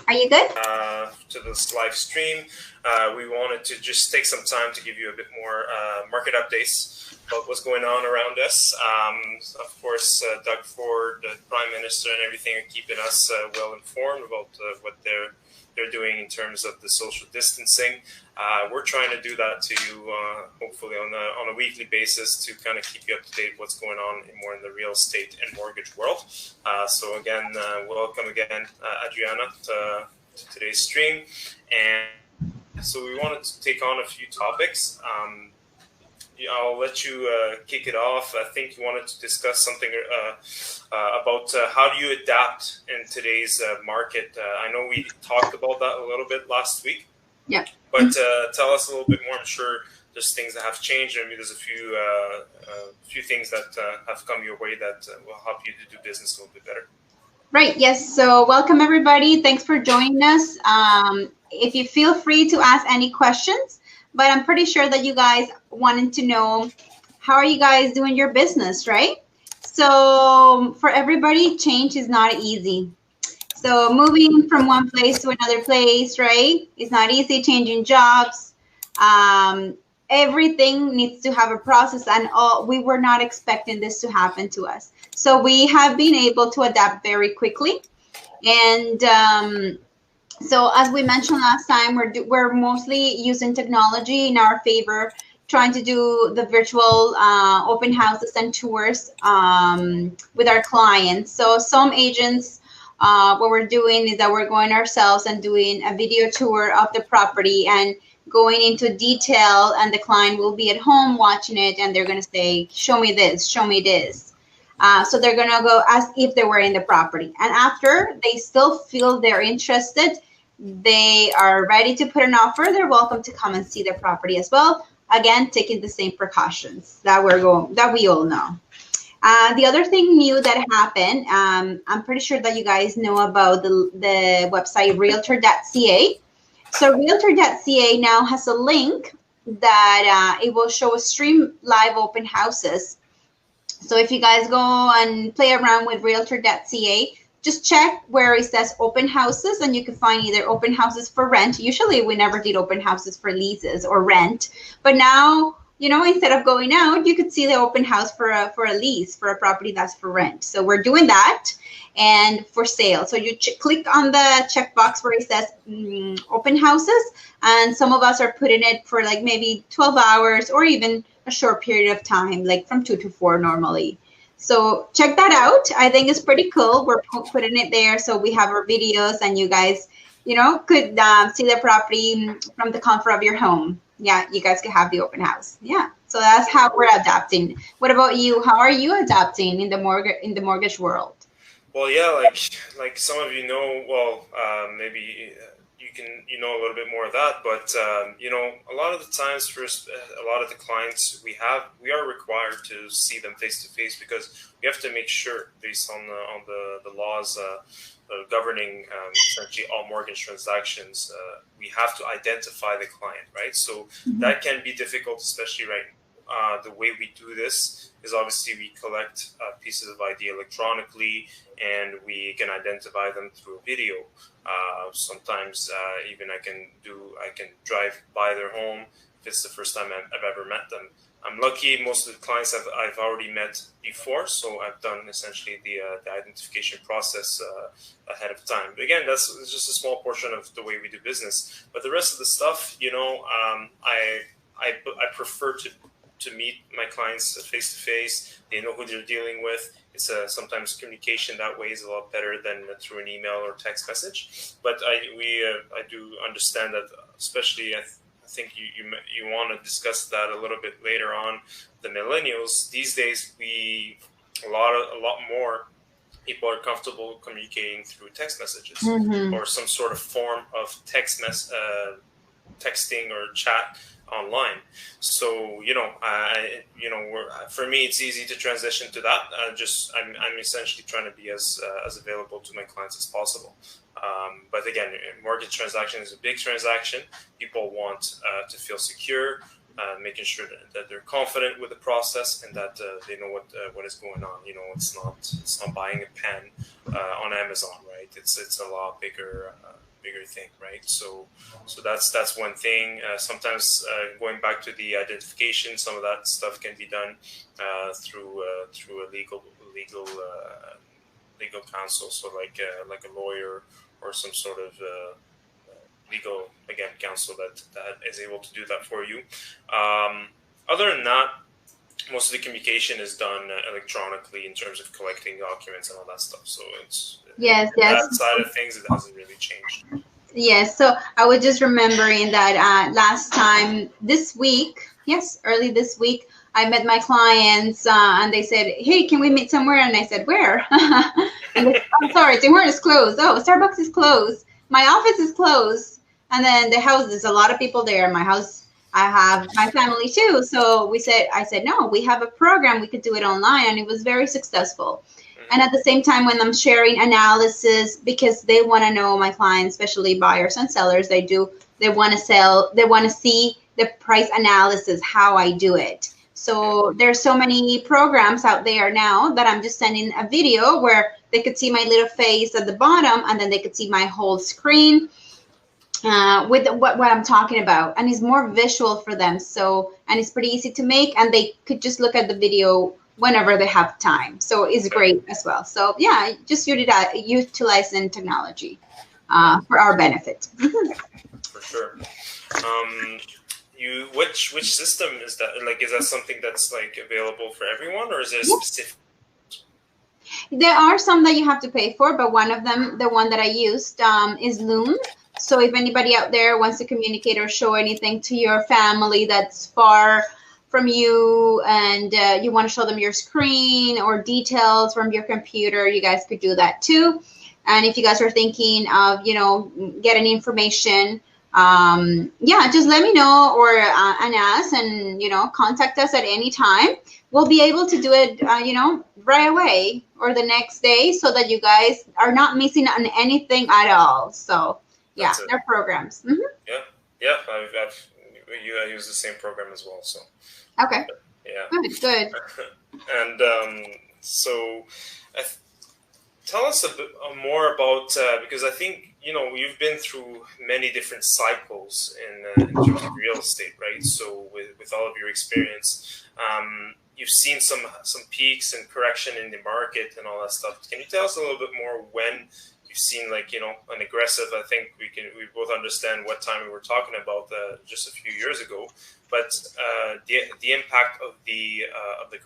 Are you good? To this live stream. We wanted to just take some time to give you a bit more market updates about what's going on around us. Of course, Doug Ford, the Prime Minister, and everything are keeping us well informed about what they're doing in terms of the social distancing. We're trying to do that to you, hopefully on a weekly basis, to kind of keep you up to date with what's going on more in the real estate and mortgage world. So again, welcome again, Adriana, to today's stream. And so we wanted to take on a few topics. I'll let you kick it off. I think you wanted to discuss something about how do you adapt in today's market. I know we talked about that a little bit last week. Yeah. But tell us a little bit more. I'm sure there's things that have changed. Maybe there's a few things that have come your way that will help you to do business a little bit better. Right. Yes. So welcome, everybody. Thanks for joining us. If you feel free to ask any questions, but I'm pretty sure that you guys wanted to know, how are you guys doing your business, right? So for everybody, change is not easy. So moving from one place to another place, right? It's not easy. Changing jobs. Everything needs to have a process, and we were not expecting this to happen to us. So we have been able to adapt very quickly. And so as we mentioned last time, we're mostly using technology in our favor, trying to do the virtual open houses and tours with our clients. So some agents, what we're doing is that we're going ourselves and doing a video tour of the property and going into detail, and the client will be at home watching it, and they're going to say, show me this, show me this. So they're going to go as if they were in the property. And after they still feel they're interested, they are ready to put an offer, they're welcome to come and see the property as well. Again, taking the same precautions that we all know. The other thing new that happened, I'm pretty sure that you guys know about the website realtor.ca. So realtor.ca now has a link that it will show stream live open houses. So if you guys go and play around with realtor.ca, just check where it says open houses, and you can find either open houses for rent. Usually we never did open houses for leases or rent, but now, you know, instead of going out, you could see the open house for a lease, for a property that's for rent. So we're doing that, and for sale. So you click on the checkbox where it says open houses, and some of us are putting it for like maybe 12 hours or even a short period of time, like from 2 to 4 normally. So check that out. I think it's pretty cool. We're putting it there so we have our videos, and you guys, you know, could see the property from the comfort of your home. Yeah, you guys could have the open house. Yeah, so that's how we're adapting. What about you? How are you adapting in the mortgage world? Well, yeah, like some of you know, well, maybe you know a little bit more of that, but you know, a lot of the times, for a lot of the clients we are required to see them face to face, because we have to make sure, based on the laws governing essentially all mortgage transactions, we have to identify the client, right? So that can be difficult, especially right now. The way we do this is obviously we collect pieces of ID electronically, and we can identify them through a video. Sometimes even I can drive by their home if it's the first time I've ever met them. I'm lucky most of the clients I've already met before, so I've done essentially the identification process ahead of time. But again, that's just a small portion of the way we do business. But the rest of the stuff, you know, I prefer to meet my clients face to face. They know who they're dealing with. It's sometimes communication that way is a lot better than through an email or text message. But I do understand that, especially I think you want to discuss that a little bit later on. The millennials these days, a lot more people are comfortable communicating through text messages or some sort of form of texting or chat online. So for me, it's easy to transition to that. I'm essentially trying to be as available to my clients as possible. But again, mortgage transaction is a big transaction. People want to feel secure, making sure that they're confident with the process and that they know what is going on. You know, it's not buying a pen on Amazon, right? point, it's a lot bigger thing, right? So that's one thing. Sometimes going back to the identification, some of that stuff can be done through a legal counsel, so like a lawyer or some sort of legal counsel that is able to do that for you. Other than that, most of the communication is done electronically in terms of collecting documents and all that stuff. So it's that side of things, it hasn't really changed. Yes. So I was just remembering that last time this week, early this week, I met my clients and they said, "Hey, can we meet somewhere?" And I said, "Where?" And they said, "I'm sorry, Tim Hortons is closed. Oh, Starbucks is closed. My office is closed." And then the house, there's a lot of people there. My house, I have my family too. So I said, no, we have a program. We could do it online. And it was very successful. And at the same time, when I'm sharing analysis, because they want to know, my clients, especially buyers and sellers, they want to see the price analysis, how I do it. So there's so many programs out there now that I'm just sending a video where they could see my little face at the bottom, and then they could see my whole screen with what I'm talking about. And it's more visual for them. So, and it's pretty easy to make, and they could just look at the video whenever they have time. So it's great as well. So yeah, just utilizing technology for our benefit. For sure. Which system is that? Like, is that something that's like available for everyone, or is there a specific? There are some that you have to pay for, but one of them, the one that I used, is Loom. So if anybody out there wants to communicate or show anything to your family that's far from you, and you want to show them your screen or details from your computer, you guys could do that too. And if you guys are thinking of, getting information, just let me know, or and ask, and contact us at any time. We'll be able to do it right away or the next day, so that you guys are not missing on anything at all. So yeah, they're programs. Yeah, I use the same program as well, so okay. Yeah, good. And so tell us a bit more about, because I think you've been through many different cycles in terms of real estate, right? So with all of your experience, you've seen some peaks and correction in the market and all that stuff. Can you tell us a little bit more when you've seen an aggressive? I think we both understand what time we were talking about just a few years ago, but the impact of the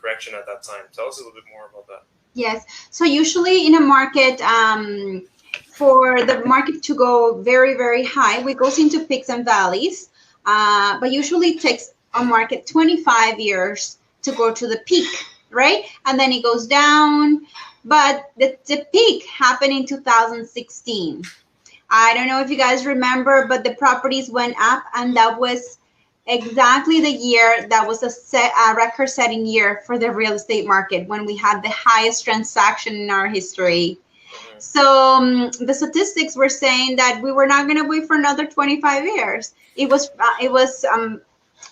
correction at that time. Tell us a little bit more about that. Yes. So usually in a market, for the market to go very, very high, we goes into peaks and valleys, but usually it takes a market 25 years to go to the peak, right? And then it goes down. But the peak happened in 2016. I don't know if you guys remember, but the properties went up, and that was exactly the year that was a record-setting year for the real estate market, when we had the highest transaction in our history. So the statistics were saying that we were not going to wait for another 25 years. It was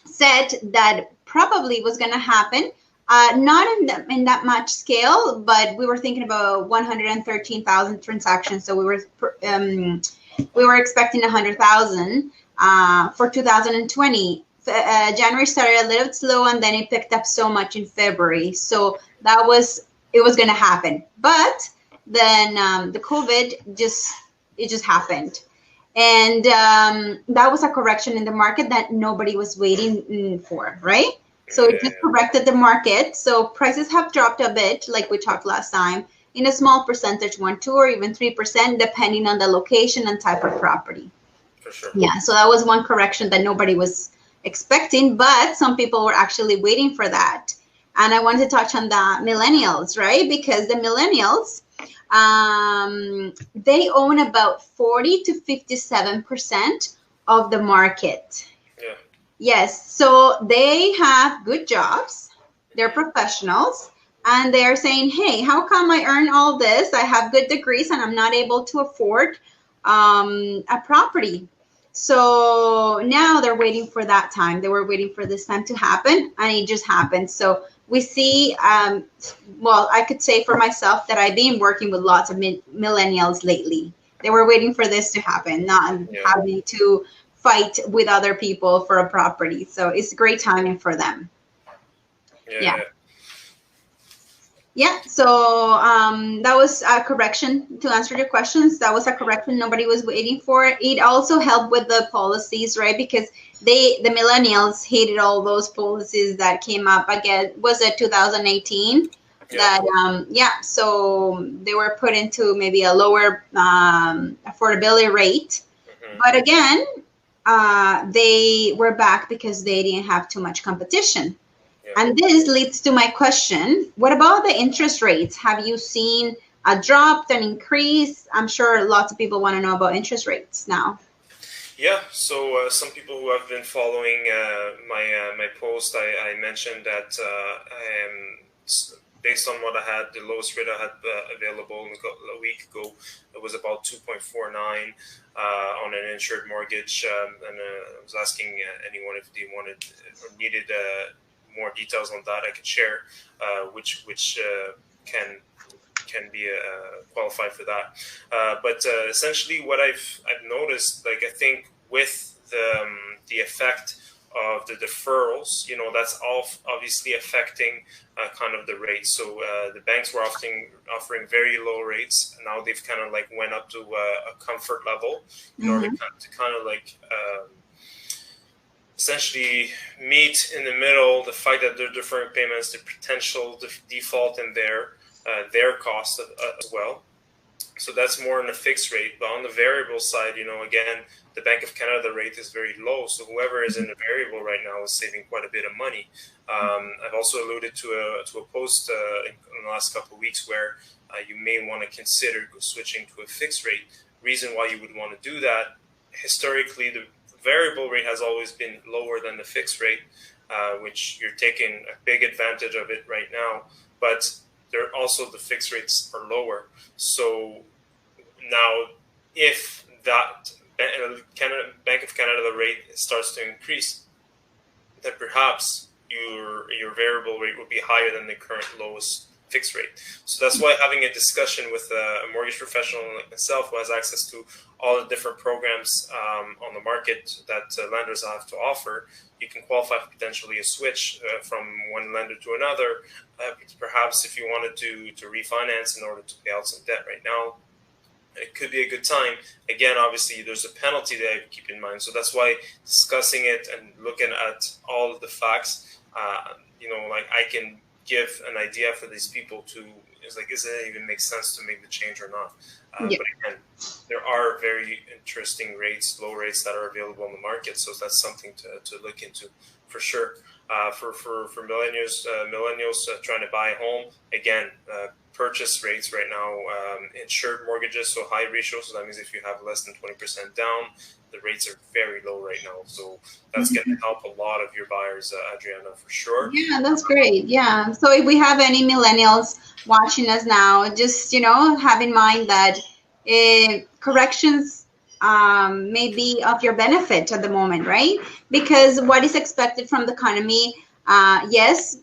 said that probably was going to happen. Not in that much scale, but we were thinking about 113,000 transactions. So we were expecting 100,000 for 2020. January started a little slow, and then it picked up so much in February. So it was going to happen. But then the COVID just happened. And that was a correction in the market that nobody was waiting for, right? So it just corrected the market. So prices have dropped a bit, like we talked last time, in a small percentage, 1%, 2%, or even 3%, depending on the location and type of property. For sure. Yeah, so that was one correction that nobody was expecting, but some people were actually waiting for that. And I wanted to touch on the millennials, right? Because the millennials, they own about 40 to 57% of the market. Yeah. Yes, so they have good jobs, they're professionals, and they're saying, hey, how come I earn all this? I have good degrees and I'm not able to afford a property. So now they're waiting for that time. They were waiting for this time to happen, and it just happened. So we see, well, I could say for myself that I've been working with lots of millennials lately. They were waiting for this to happen, not having to fight with other people for a property. So it's great timing for them. Yeah. Yeah, so that was a correction to answer your questions. That was a correction nobody was waiting for. It also helped with the policies, right? Because the millennials hated all those policies that came up. Again, was it 2018? That so they were put into maybe a lower affordability rate. But again, they were back because they didn't have too much competition. And this leads to my question. What about the interest rates? Have you seen a drop, an increase? I'm sure lots of people want to know about interest rates now. Yeah, so some people who have been following my post, I mentioned that based on what I had, the lowest rate I had available a week ago, it was about 2.49 on an insured mortgage. And I was asking anyone if they wanted or needed more details on that I could share, which can be qualified for that. But essentially, what I've noticed, like I think with the effect of the deferrals, that's all obviously affecting kind of the rates. So the banks were offering very low rates. Now they've kind of like went up to a comfort level in order to kind of like essentially meet in the middle the fact that they're deferring payments, the potential default in their cost as well. So that's more on a fixed rate. But on the variable side, again, the Bank of Canada rate is very low. So whoever is in the variable right now is saving quite a bit of money. I've also alluded to a post in the last couple of weeks where you may want to consider switching to a fixed rate. Reason why you would want to do that, historically, the variable rate has always been lower than the fixed rate, which you're taking a big advantage of it right now. But the fixed rates are lower. So now, if that Bank of Canada rate starts to increase, then perhaps your variable rate will be higher than the current lowest fixed rate. So that's why having a discussion with a mortgage professional like myself who has access to all the different programs on the market that lenders have to offer, you can qualify for potentially a switch from one lender to another. Perhaps if you wanted to refinance in order to pay out some debt right now, it could be a good time. Again, obviously, there's a penalty that you keep in mind. So that's why discussing it and looking at all of the facts, like I can give an idea for these people to, does it even make sense to make the change or not? But again, there are very interesting rates, low rates that are available on the market. So that's something to look into for sure. For millennials trying to buy a home, again, purchase rates right now, insured mortgages, so high ratio. So that means if you have less than 20% down, the rates are very low right now. So that's going to help a lot of your buyers, Adriana, for sure. Yeah, that's great. Yeah. So if we have any millennials watching us now, just, have in mind that corrections may be of your benefit at the moment, right? Because what is expected from the economy, yes,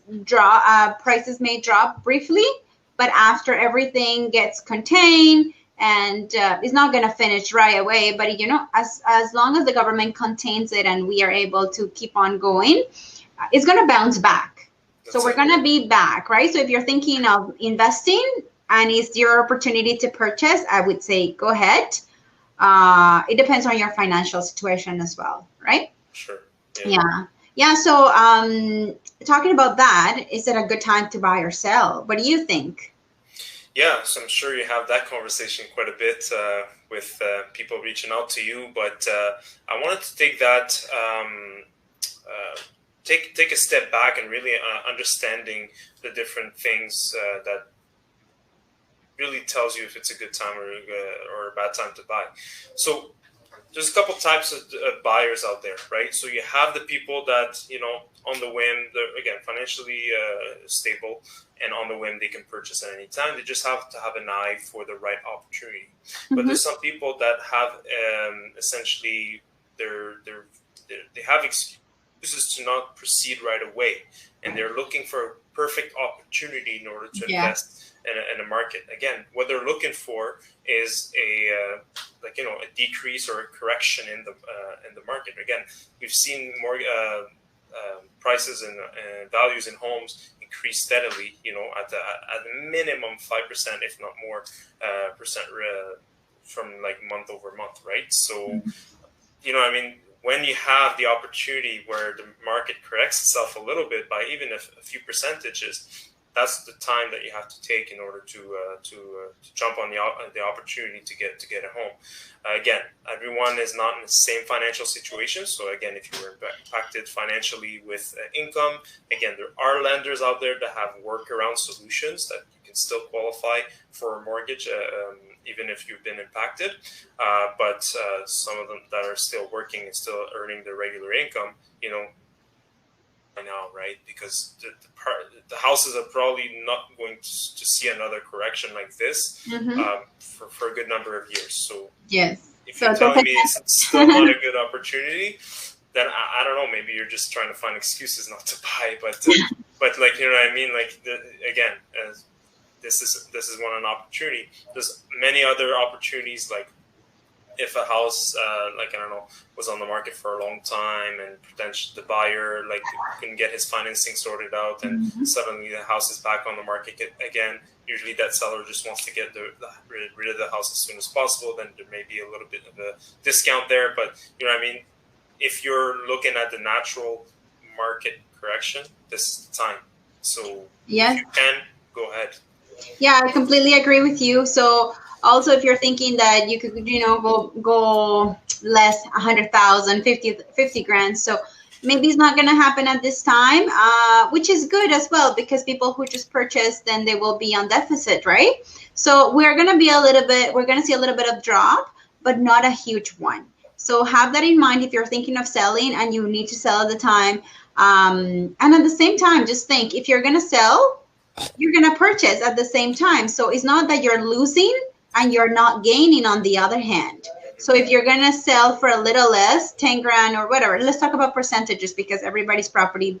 prices may drop briefly, but after everything gets contained, and it's not going to finish right away, but as long as the government contains it and we are able to keep on going, it's going to bounce back. So we're going to be back, right? So if you're thinking of investing and it's your opportunity to purchase, I would say go ahead. It depends on your financial situation as well, right? Sure. Yeah. So talking about that, is it a good time to buy or sell? What do you think? Yeah, so I'm sure you have that conversation quite a bit with people reaching out to you. But I wanted to take that, take a step back and really understanding the different things that really tells you if it's a good time or a bad time to buy. So there's a couple types of buyers out there, right? So you have the people that, on the whim, they're, again, financially stable, and on the whim, they can purchase at any time. They just have to have an eye for the right opportunity. But there's some people that have essentially they have excuses to not proceed right away, and they're looking for a perfect opportunity in order to invest in a market. Again, what they're looking for is a decrease or a correction in the market. Again, we've seen more prices and values in homes increase steadily, at a minimum 5%, if not more, percent from like month over month, right? So, when you have the opportunity where the market corrects itself a little bit by even a few percentages, that's the time that you have to take in order to jump on the opportunity to get a home. Again, everyone is not in the same financial situation. So again, if you were impacted financially with income, again, there are lenders out there that have workaround solutions that you can still qualify for a mortgage, even if you've been impacted. But some of them that are still working and still earning their regular income, now, right? Because the houses are probably not going to see another correction like this for a good number of years. So if you're telling me it's still not a good opportunity, then I don't know. Maybe you're just trying to find excuses not to buy. But like, you know what I mean? Like this is an opportunity. There's many other opportunities, like if a house, was on the market for a long time and potentially the buyer couldn't get his financing sorted out, and suddenly the house is back on the market again. Usually that seller just wants to get rid of the house as soon as possible. Then there may be a little bit of a discount there, but you know what I mean? If you're looking at the natural market correction, this is the time. So if you can, go ahead. Yeah, I completely agree with you. So also, if you're thinking that you could, go less 100,000, 50 grand. So maybe it's not going to happen at this time, which is good as well, because people who just purchased, then they will be on deficit, right? So we're going to see a little bit of drop, but not a huge one. So have that in mind if you're thinking of selling and you need to sell at the time. And at the same time, just think, if you're going to sell, you're going to purchase at the same time. So it's not that you're losing and you're not gaining on the other hand. So if you're going to sell for a little less, 10 grand or whatever, let's talk about percentages because everybody's property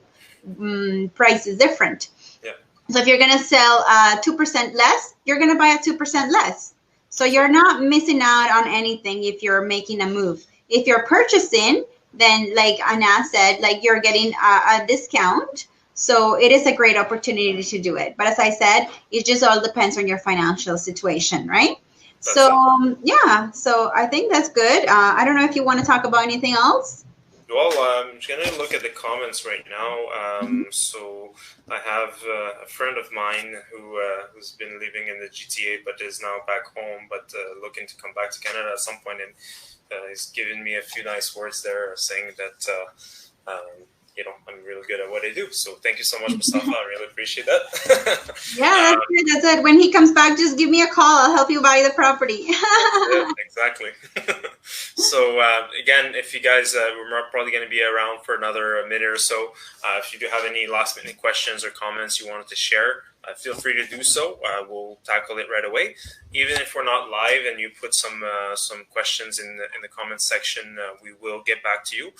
price is different. Yeah. So if you're going to sell 2% less, you're going to buy at 2% less. So you're not missing out on anything if you're making a move. If you're purchasing, then like Anna said, you're getting a discount. So it is a great opportunity to do it. But as I said, it just all depends on your financial situation, right? So I think that's good. I don't know if you want to talk about anything else. Well, I'm going to look at the comments right now. So I have a friend of mine who's been living in the GTA but is now back home, but looking to come back to Canada at some point. And he's given me a few nice words there saying that I'm really good at what I do. So thank you so much, Mustafa. I really appreciate that. Yeah, that's good. That's it. When he comes back, just give me a call. I'll help you buy the property. Yeah, exactly. So again, if you guys, we're probably going to be around for another minute or so. If you do have any last minute questions or comments you wanted to share, feel free to do so. We'll tackle it right away. Even if we're not live and you put some questions in the comments section, we will get back to you.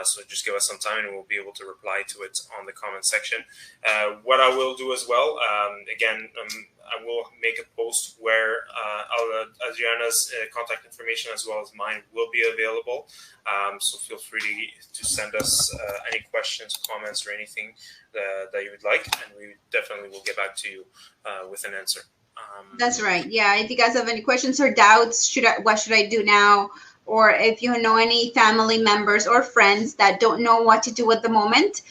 So just give us some time and we'll be able to reply to it on the comment section. What I will do as well, I will make a post where Adriana's contact information as well as mine will be available. So feel free to send us any questions, comments, or anything that you would like, and we definitely will get back to you with an answer. That's right. Yeah. If you guys have any questions or doubts, what should I do now? Or if you know any family members or friends that don't know what to do at the moment,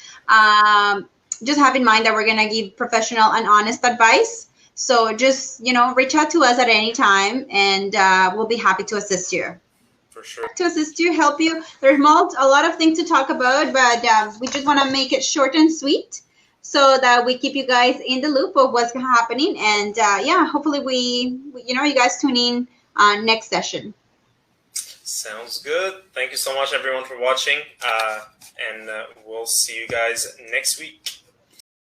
just have in mind that we're going to give professional and honest advice. So just, reach out to us at any time and we'll be happy to assist you. For sure. To assist you, help you. There's a lot of things to talk about, but we just want to make it short and sweet so that we keep you guys in the loop of what's happening. And hopefully you guys tune in next session. Sounds good. Thank you so much, everyone, for watching. And we'll see you guys next week.